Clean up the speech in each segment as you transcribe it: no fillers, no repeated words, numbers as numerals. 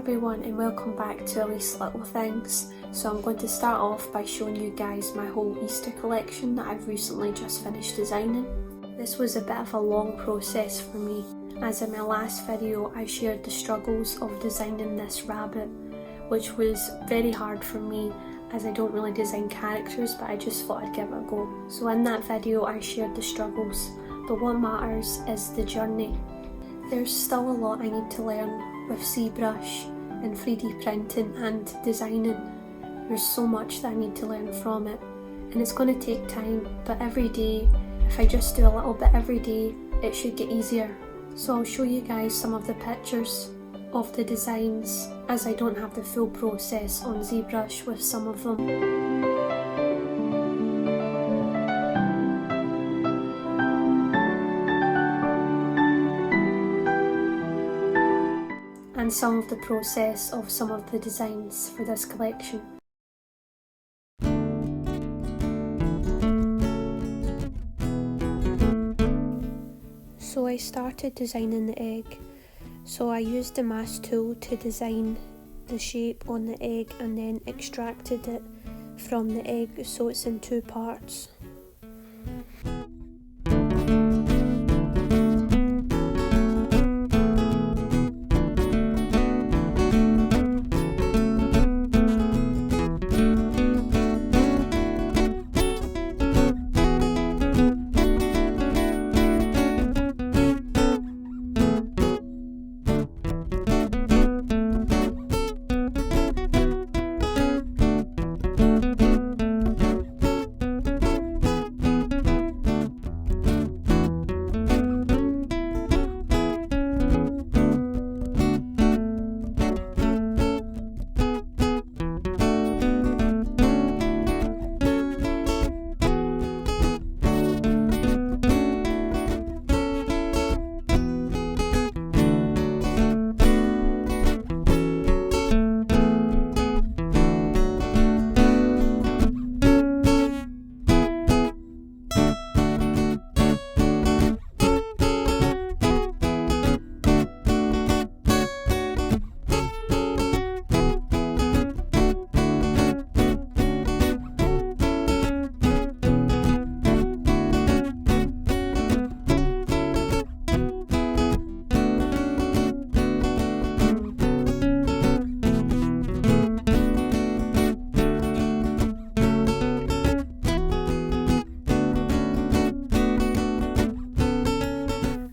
everyone and welcome back to Elise Little Things. So I'm going to start off by showing you guys my whole Easter collection that I've recently just finished designing. This was a bit of a long process for me, as in my last video I shared the struggles of designing this rabbit, which was very hard for me as I don't really design characters, but I just thought I'd give it a go. So in that video I shared the struggles, but what matters is the journey. There's still a lot I need to learn with ZBrush and 3D printing and designing. There's so much that I need to learn from it, and it's going to take time, but every day, if I just do a little bit every day, it should get easier. So I'll show you guys some of the pictures of the designs, as I don't have the full process on ZBrush with some of them. And some of the process of some of the designs for this collection. So I started designing the egg. So I used the mask tool to design the shape on the egg and then extracted it from the egg so it's in two parts.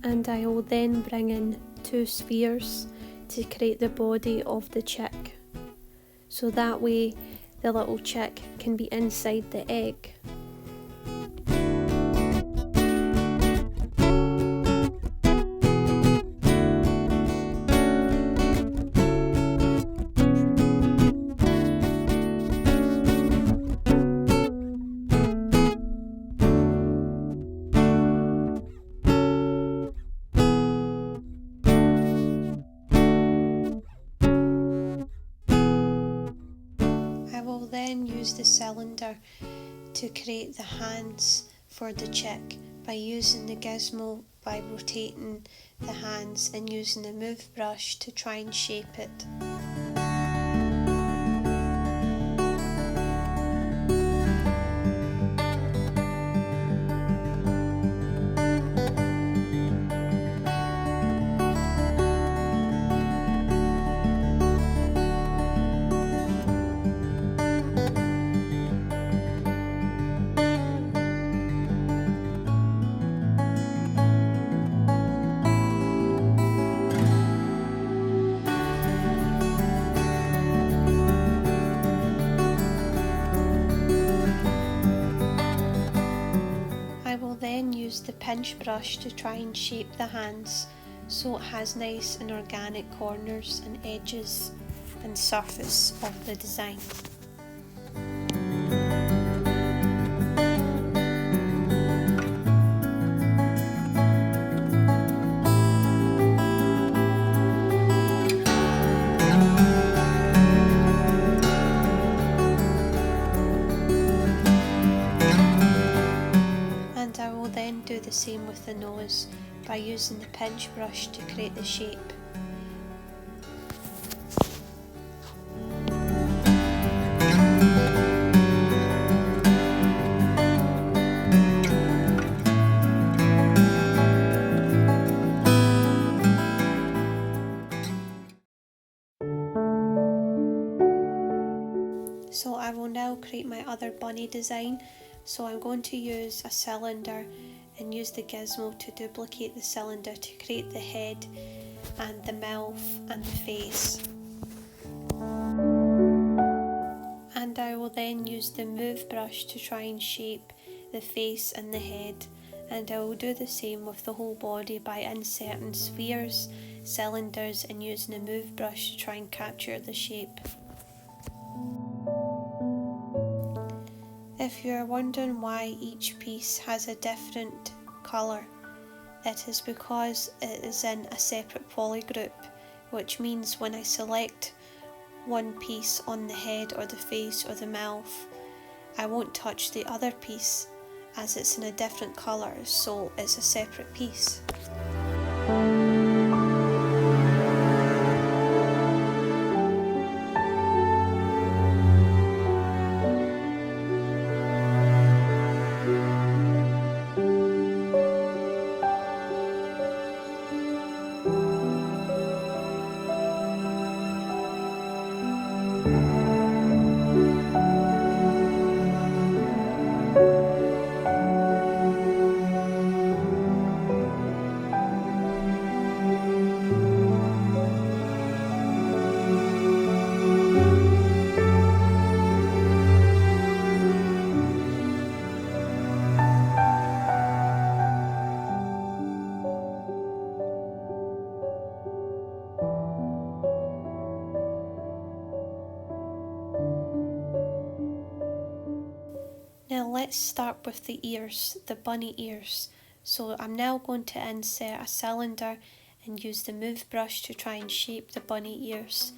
And I will then bring in two spheres to create the body of the chick, so that way the little chick can be inside the egg. I will then use the cylinder to create the hands for the chick by using the gizmo, by rotating the hands and using the move brush to try and shape it. Then use the pinch brush to try and shape the hands so it has nice and organic corners and edges and surface of the design. Do the same with the nose by using the pinch brush to create the shape. create my other bunny design. So I'm going to use a cylinder and use the gizmo to duplicate the cylinder to create the head and the mouth and the face. And I will then use the move brush to try and shape the face and the head, and I will do the same with the whole body by inserting spheres, cylinders and using a move brush to try and capture the shape. If you are wondering why each piece has a different colour, it is because it is in a separate poly group, which means when I select one piece on the head or the face or the mouth, I won't touch the other piece as it's in a different colour, so it's a separate piece. Now let's start with the ears, the bunny ears. So I'm now going to insert a cylinder and use the move brush to try and shape the bunny ears.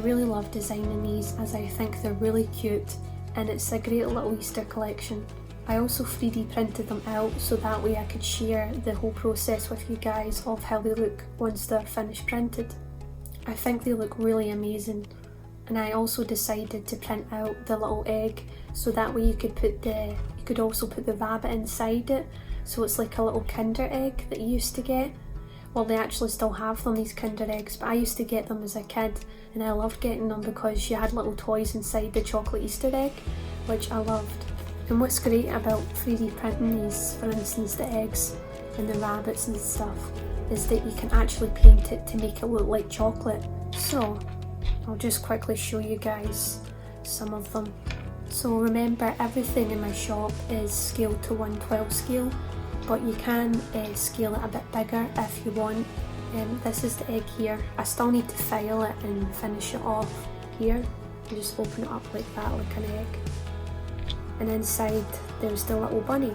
really love designing these as I think they're really cute and it's a great little Easter collection. I also 3D printed them out so that way I could share the whole process with you guys of how they look once they're finished printed. I think they look really amazing, and I also decided to print out the little egg so that way you could also put the rabbit inside it, so it's like a little Kinder egg that you used to get. Well, they actually still have them, these Kinder eggs, but I used to get them as a kid and I loved getting them because you had little toys inside the chocolate Easter egg, which I loved. And what's great about 3D printing these, for instance the eggs and the rabbits and stuff, is that you can actually paint it to make it look like chocolate. So I'll just quickly show you guys some of them. So remember, everything in my shop is scaled to 1/12 scale, but you can scale it a bit bigger if you want. This is the egg here. I still need to file it and finish it off here. You just open it up like that, like an egg. And inside there's the little bunny.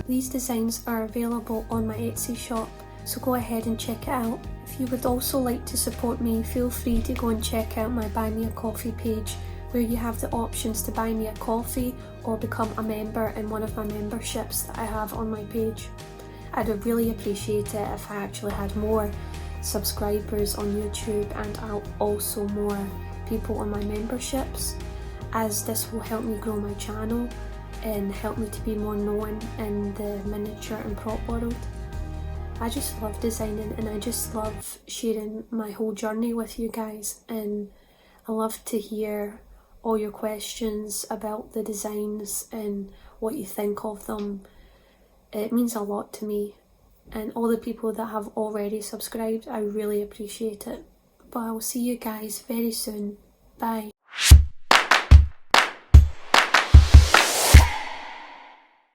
These designs are available on my Etsy shop, so go ahead and check it out. If you would also like to support me, feel free to go and check out my Buy Me a Coffee page, where you have the options to buy me a coffee or become a member in one of my memberships that I have on my page. I'd really appreciate it if I actually had more subscribers on YouTube and also more people on my memberships, as this will help me grow my channel and help me to be more known in the miniature and prop world. I just love designing and I just love sharing my whole journey with you guys, and I love to hear all your questions about the designs and what you think of them. It means a lot to me, and all the people that have already subscribed, I really appreciate it. But I will see you guys very soon. Bye.